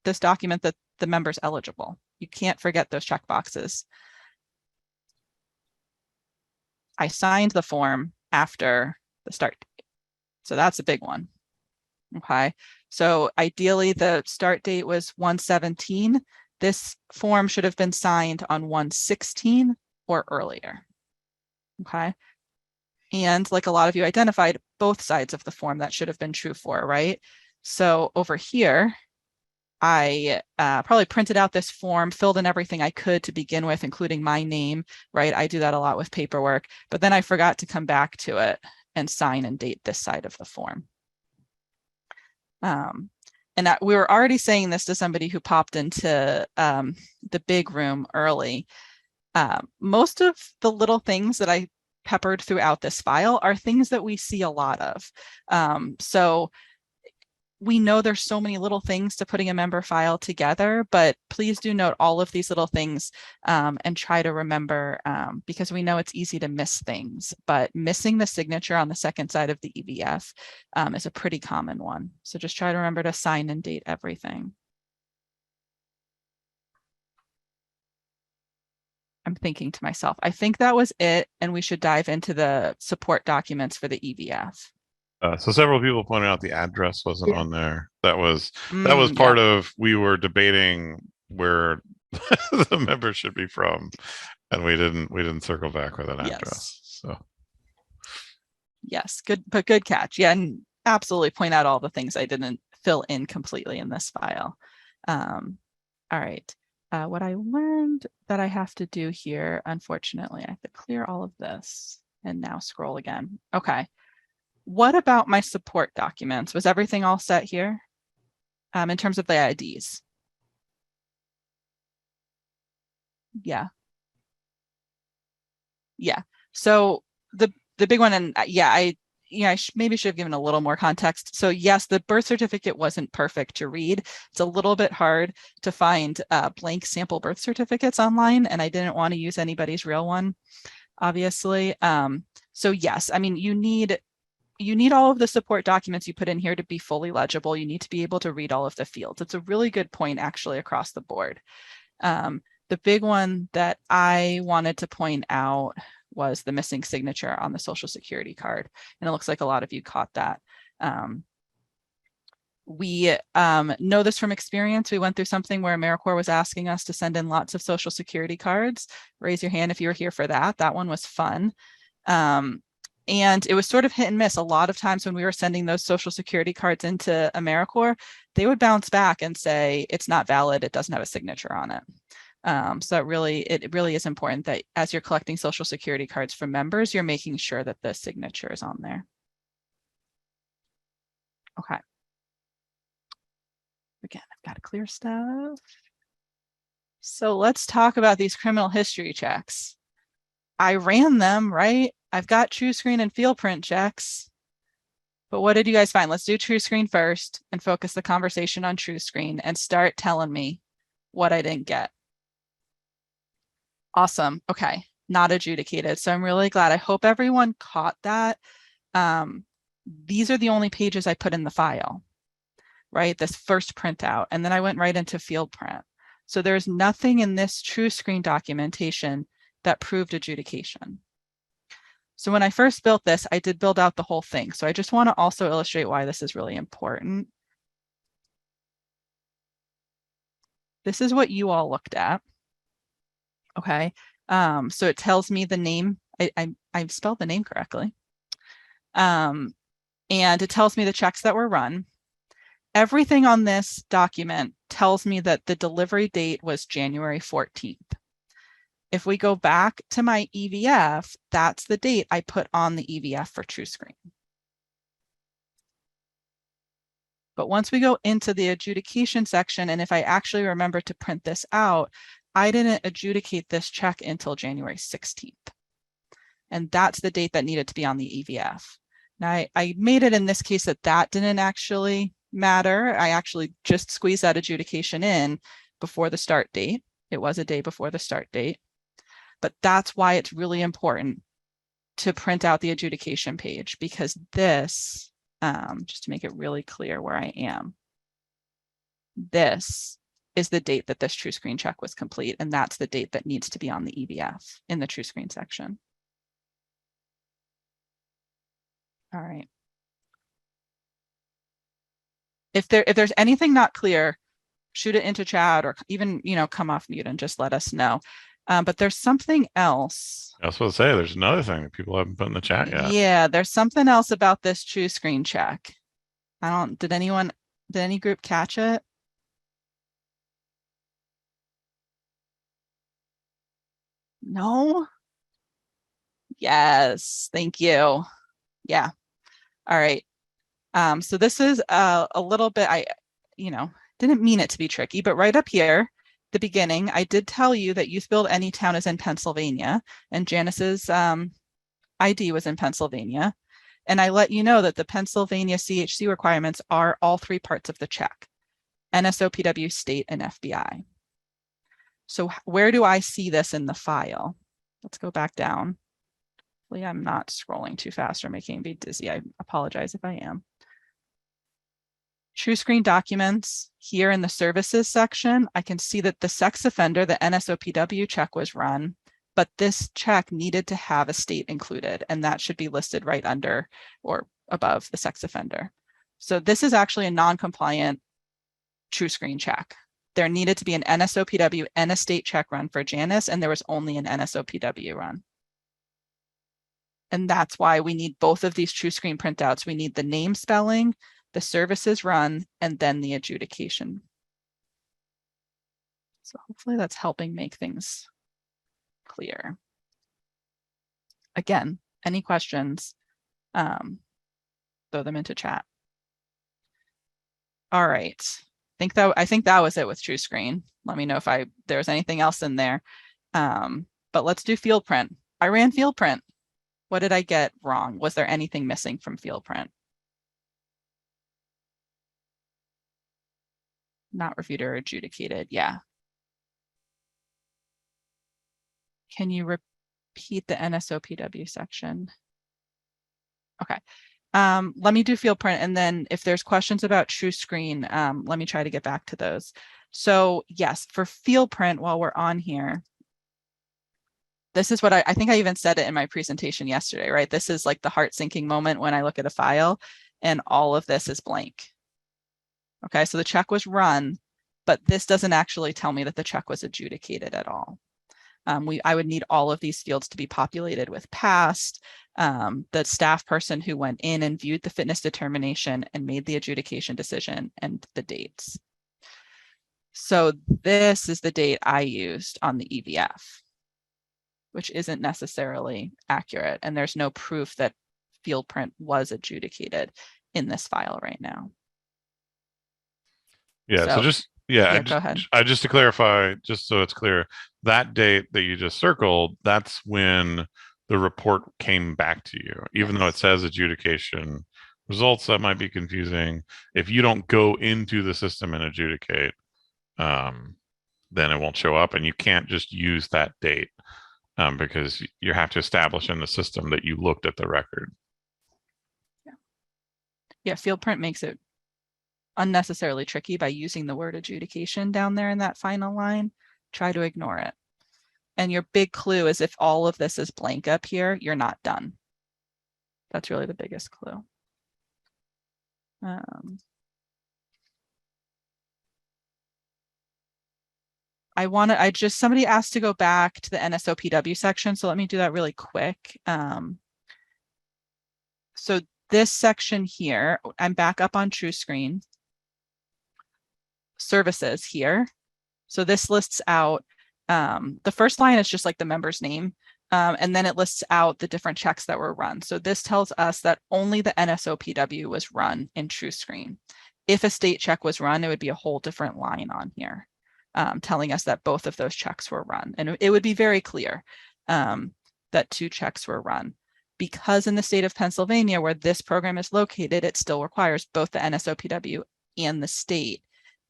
this document that the member's eligible. You can't forget those check boxes. I signed the form after the start date. So that's a big one. Okay, so ideally the start date was 1/17. This form should have been signed on 1/16 or earlier. Okay, and like a lot of you identified, both sides of the form that should have been true for, right? So over here, I probably printed out this form, filled in everything I could to begin with, including my name, right? I do that a lot with paperwork, but then I forgot to come back to it and sign and date this side of the form. And we were already saying this to somebody who popped into the big room early. Most of the little things that I peppered throughout this file are things that we see a lot of. So we know there's so many little things to putting a member file together, but please do note all of these little things and try to remember because we know it's easy to miss things, but missing the signature on the second side of the EVF is a pretty common one. So just try to remember to sign and date everything. I'm thinking to myself, I think that was it, and we should dive into the support documents for the EVF. So several people pointed out the address wasn't on there. That was part of, we were debating where the member should be from, and we didn't circle back with an address. So yes, good catch. Yeah, and absolutely point out all the things I didn't fill in completely in this file. All right. What I learned that I have to do here, unfortunately, I have to clear all of this and now scroll again. Okay. What about my support documents? Was everything all set here in terms of the IDs? Yeah. Yeah. So the big one, and I maybe should have given a little more context. So yes, the birth certificate wasn't perfect to read. It's a little bit hard to find blank sample birth certificates online, and I didn't want to use anybody's real one, obviously. So yes, I mean, you need all of the support documents you put in here to be fully legible. You need to be able to read all of the fields. It's a really good point actually across the board. The big one that I wanted to point out was the missing signature on the Social Security card. And it looks like a lot of you caught that. We know this from experience. We went through something where AmeriCorps was asking us to send in lots of Social Security cards. Raise your hand if you were here for that. That one was fun. And it was sort of hit and miss. A lot of times when we were sending those Social Security cards into AmeriCorps, they would bounce back and say, it's not valid, it doesn't have a signature on it. So it really is important that as you're collecting Social Security cards from members, you're making sure that the signature is on there. Okay. Again, I've got to clear stuff. So let's talk about these criminal history checks. I ran them, right? I've got TrueScreen and FieldPrint checks. But what did you guys find? Let's do TrueScreen first and focus the conversation on TrueScreen and start telling me what I didn't get. Awesome. Okay. Not adjudicated. So I'm really glad. I hope everyone caught that. these are the only pages I put in the file, right? This first printout, and then I went right into field print. So there's nothing in this TrueScreen documentation that proved adjudication. So when I first built this, I did build out the whole thing. So I just want to also illustrate why this is really important. This is what you all looked at. Okay. So it tells me the name. I've spelled the name correctly. And it tells me the checks that were run. Everything on this document tells me that the delivery date was January 14th. If we go back to my EVF, that's the date I put on the EVF for TrueScreen. But once we go into the adjudication section, and if I actually remember to print this out, I didn't adjudicate this check until January 16th. And that's the date that needed to be on the EVF. Now, I made it in this case that didn't actually matter. I actually just squeezed that adjudication in before the start date. It was a day before the start date. But that's why it's really important to print out the adjudication page, because this, just to make it really clear where I am, this is the date that this TrueScreen check was complete, and that's the date that needs to be on the EVF in the TrueScreen section. All right. If there's anything not clear, shoot it into chat, or even, come off mute and just let us know. But there's something else. I was supposed to say there's another thing that people haven't put in the chat yet. Yeah, there's something else about this TrueScreen check. Did any group catch it? No? Yes, thank you. Yeah. All right. So this is a little bit, didn't mean it to be tricky, but right up here, the beginning, I did tell you that Youth Build Anytown is in Pennsylvania, and Janice's ID was in Pennsylvania. And I let you know that the Pennsylvania CHC requirements are all three parts of the check: NSOPW, state, and FBI. So where do I see this in the file? Let's go back down. Hopefully I'm not scrolling too fast or making me dizzy. I apologize if I am. TrueScreen documents here in the services section, I can see that the sex offender, the NSOPW check was run, but this check needed to have a state included, and that should be listed right under or above the sex offender. So this is actually a non-compliant TrueScreen check. There needed to be an NSOPW and a state check run for Janice, and there was only an NSOPW run. And that's why we need both of these TrueScreen printouts. We need the name spelling, the services run, and then the adjudication. So hopefully that's helping make things clear. Again, any questions, throw them into chat. All right. I think that was it with TrueScreen. Let me know if there was anything else in there. But let's do field print. I ran field print. What did I get wrong? Was there anything missing from field print? Not reviewed or adjudicated. Yeah. Can you repeat the NSOPW section? Okay. Let me do field print, and then if there's questions about TrueScreen, let me try to get back to those. So yes, for field print, while we're on here, this is what I think I even said it in my presentation yesterday, right? This is like the heart sinking moment when I look at a file and all of this is blank. Okay, so the check was run, but this doesn't actually tell me that the check was adjudicated at all. I would need all of these fields to be populated with past, the staff person who went in and viewed the fitness determination and made the adjudication decision, and the dates. So this is the date I used on the EVF, which isn't necessarily accurate. And there's no proof that field print was adjudicated in this file right now. Yeah, so just, go ahead. Just to clarify, just so it's clear, that date that you just circled, that's when the report came back to you. Even though it says adjudication results, that might be confusing. If you don't go into the system and adjudicate, then it won't show up, and you can't just use that date because you have to establish in the system that you looked at the record. Yeah. Yeah, field print makes it unnecessarily tricky by using the word adjudication down there in that final line. Try to ignore it. And your big clue is if all of this is blank up here, you're not done. That's really the biggest clue. Somebody asked to go back to the NSOPW section, so let me do that really quick. So this section here, I'm back up on TrueScreen. Services here. So this lists out, the first line is just like the member's name, and then it lists out the different checks that were run. So this tells us that only the NSOPW was run in TrueScreen. If a state check was run, it would be a whole different line on here, telling us that both of those checks were run. And it would be very clear that 2 checks were run. Because in the state of Pennsylvania, where this program is located, it still requires both the NSOPW and the state.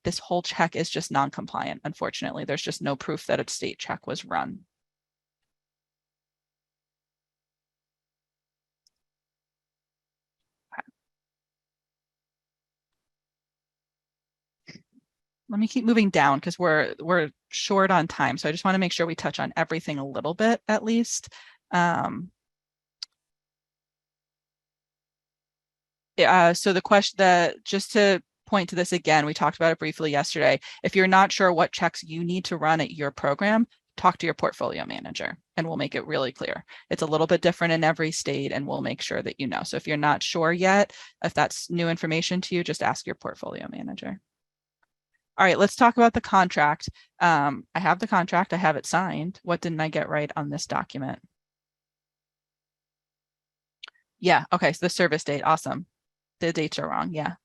This whole check is just non-compliant. Unfortunately, there's just no proof that a state check was run. Let me keep moving down because we're short on time. So I just want to make sure we touch on everything a little bit at least. So the question, just to point to this again, we talked about it briefly yesterday. If you're not sure what checks you need to run at your program, talk to your portfolio manager and we'll make it really clear. It's a little bit different in every state and we'll make sure that you know. So if you're not sure yet, if that's new information to you, just ask your portfolio manager. All right, let's talk about the contract. I have the contract, I have it signed. What didn't I get right on this document? Yeah, okay, so the service date, awesome. The dates are wrong, yeah.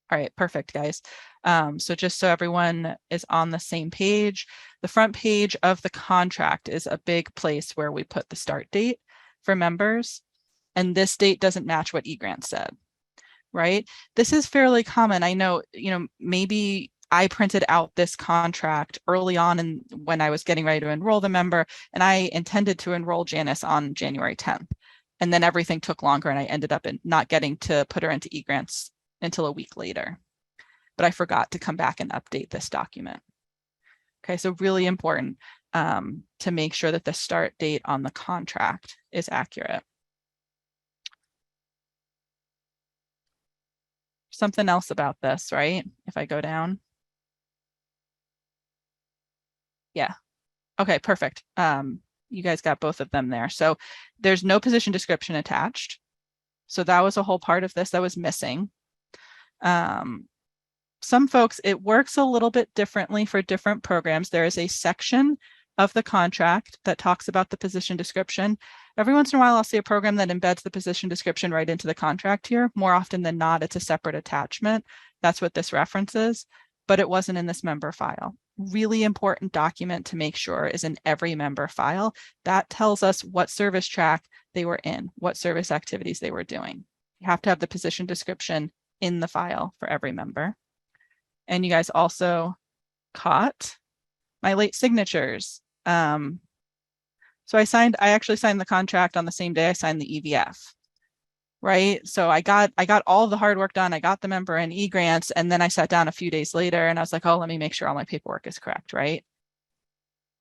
All right, perfect, guys. So just so everyone is on the same page, the front page of the contract is a big place where we put the start date for members. And this date doesn't match what eGrant said, right? This is fairly common. I know, maybe I printed out this contract early on and when I was getting ready to enroll the member, and I intended to enroll Janice on January 10th. And then everything took longer and I ended up not getting to put her into eGrants until a week later. But I forgot to come back and update this document. Okay, so really important to make sure that the start date on the contract is accurate. Something else about this, right? If I go down. Yeah. Okay, perfect. You guys got both of them there. So there's no position description attached. So that was a whole part of this that was missing. Some folks, it works a little bit differently for different programs. There is a section of the contract that talks about the position description. Every once in a while, I'll see a program that embeds the position description right into the contract here. More often than not, it's a separate attachment. That's what this references, but it wasn't in this member file. Really important document to make sure is in every member file. That tells us what service track they were in, what service activities they were doing. You have to have the position description in the file for every member. And you guys also caught my late signatures. So I actually signed the contract on the same day I signed the EVF, right? So I got all the hard work done. I got the member in eGrants, and then I sat down a few days later and I was like, oh, let me make sure all my paperwork is correct, right?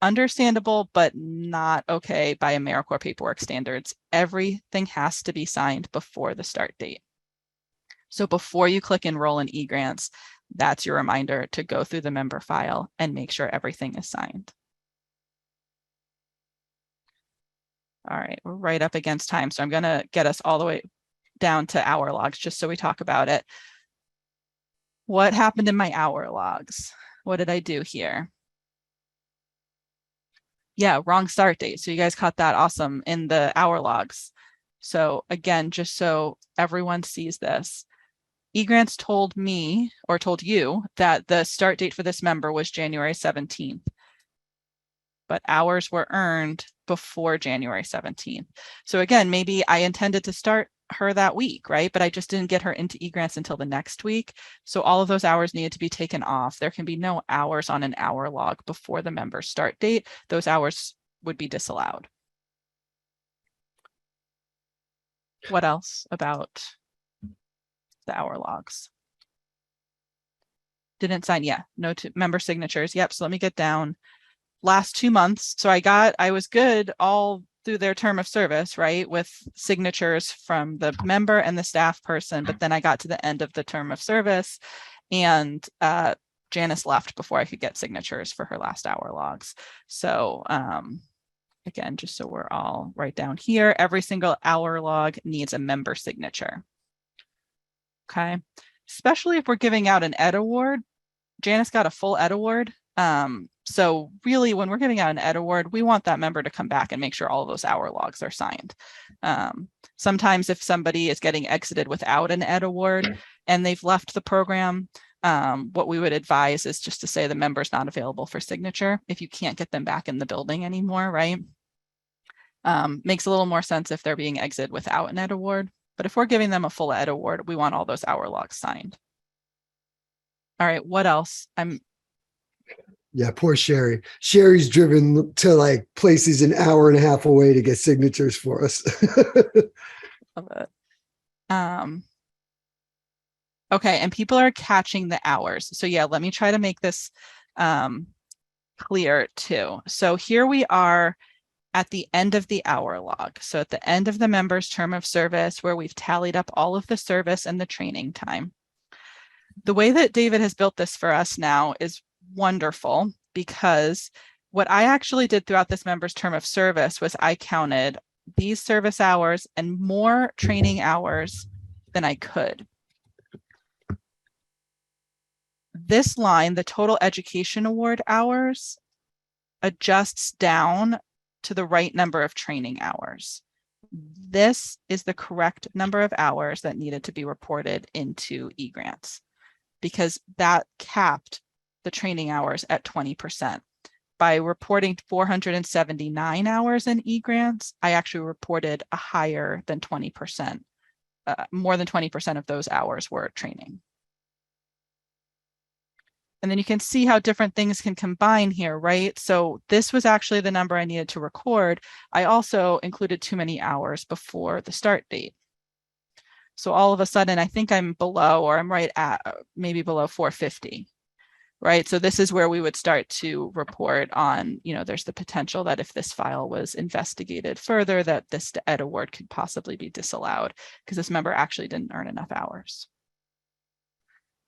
Understandable, but not okay by AmeriCorps paperwork standards. Everything has to be signed before the start date. So before you click enroll in eGrants, that's your reminder to go through the member file and make sure everything is signed. All right, we're right up against time. So I'm gonna get us all the way down to hour logs just so we talk about it. What happened in my hour logs? What did I do here? Yeah, wrong start date. So you guys caught that, awesome, in the hour logs. So again, just so everyone sees this, eGrants told me, or told you, that the start date for this member was January 17th. But hours were earned before January 17th. So again, maybe I intended to start her that week, right? But I just didn't get her into eGrants until the next week. So all of those hours needed to be taken off. There can be no hours on an hour log before the member start date. Those hours would be disallowed. What else about the hour logs. Didn't sign, yeah, no member signatures. Yep, so let me get down. Last 2 months, so I was good all through their term of service, right, with signatures from the member and the staff person, but then I got to the end of the term of service and Janice left before I could get signatures for her last hour logs. So again, just so we're all right down here, every single hour log needs a member signature. Okay, especially if we're giving out an Ed Award. Janice got a full Ed Award. So really, when we're giving out an Ed Award, we want that member to come back and make sure all of those hour logs are signed. Sometimes if somebody is getting exited without an Ed Award and they've left the program, what we would advise is just to say the member's not available for signature if you can't get them back in the building anymore, right? Makes a little more sense if they're being exited without an Ed Award. But if we're giving them a full Ed Award, we want all those hour logs signed. All right, what else? Yeah, poor Sherry. Sherry's driven to like places an hour and a half away to get signatures for us. Love it. Okay, and people are catching the hours. So yeah, let me try to make this clear too. So here we are at the end of the hour log. So at the end of the member's term of service, where we've tallied up all of the service and the training time. The way that David has built this for us now is wonderful, because what I actually did throughout this member's term of service was I counted these service hours and more training hours than I could. This line, the total education award hours, adjusts down to the right number of training hours. This is the correct number of hours that needed to be reported into eGrants, because that capped the training hours at 20%. By reporting 479 hours in eGrants, I actually reported a higher than 20%. More than 20% of those hours were training. And then you can see how different things can combine here, right? So this was actually the number I needed to record. I also included too many hours before the start date. So all of a sudden, I think I'm below, or I'm right at maybe below 450, right? So this is where we would start to report on, there's the potential that if this file was investigated further, that this Ed Award could possibly be disallowed because this member actually didn't earn enough hours.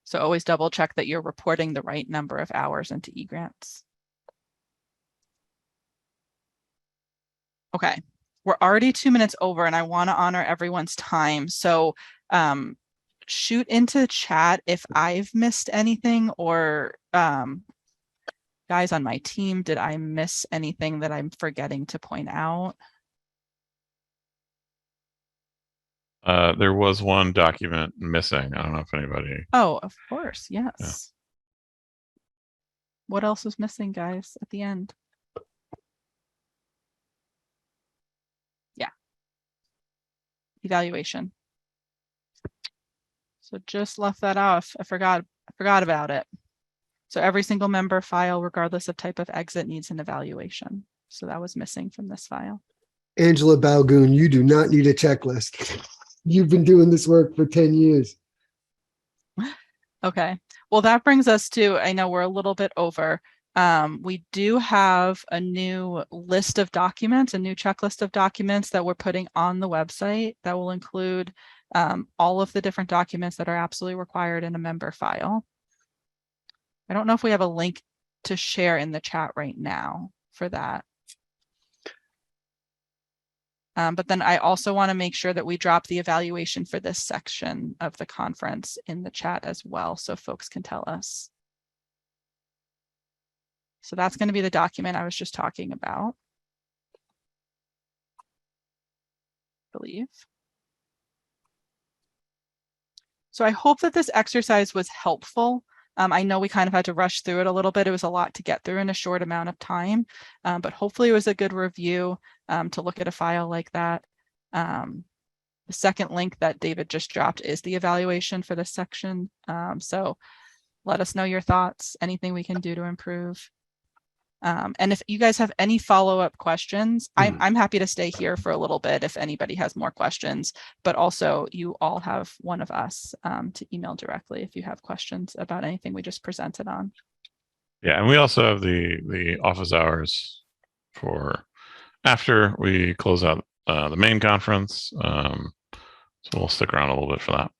So always double check that you're reporting the right number of hours into eGrants. Okay, we're already 2 minutes over and I want to honor everyone's time. So shoot into chat if I've missed anything, or guys on my team, did I miss anything that I'm forgetting to point out? There was one document missing. I don't know if anybody. Oh, of course. Yes. Yeah. What else was missing, guys, at the end? Yeah. Evaluation. So just left that off. I forgot about it. So every single member file, regardless of type of exit, needs an evaluation. So that was missing from this file. Angela Balgoon, you do not need a checklist. You've been doing this work for 10 years. Okay. Well, that brings us to, I know we're a little bit over. We do have a new list of documents, a new checklist of documents that we're putting on the website that will include all of the different documents that are absolutely required in a member file. I don't know if we have a link to share in the chat right now for that. But then I also want to make sure that we drop the evaluation for this section of the conference in the chat as well, so folks can tell us. So that's going to be the document I was just talking about, I believe. So I hope that this exercise was helpful. I know we kind of had to rush through it a little bit. It was a lot to get through in a short amount of time, but hopefully it was a good review to look at a file like that. The second link that David just dropped is the evaluation for this section. So let us know your thoughts, anything we can do to improve. And if you guys have any follow-up questions, Hmm. I'm happy to stay here for a little bit if anybody has more questions, but also you all have one of us to email directly if you have questions about anything we just presented on. Yeah, and we also have the office hours for after we close out the main conference. So we'll stick around a little bit for that.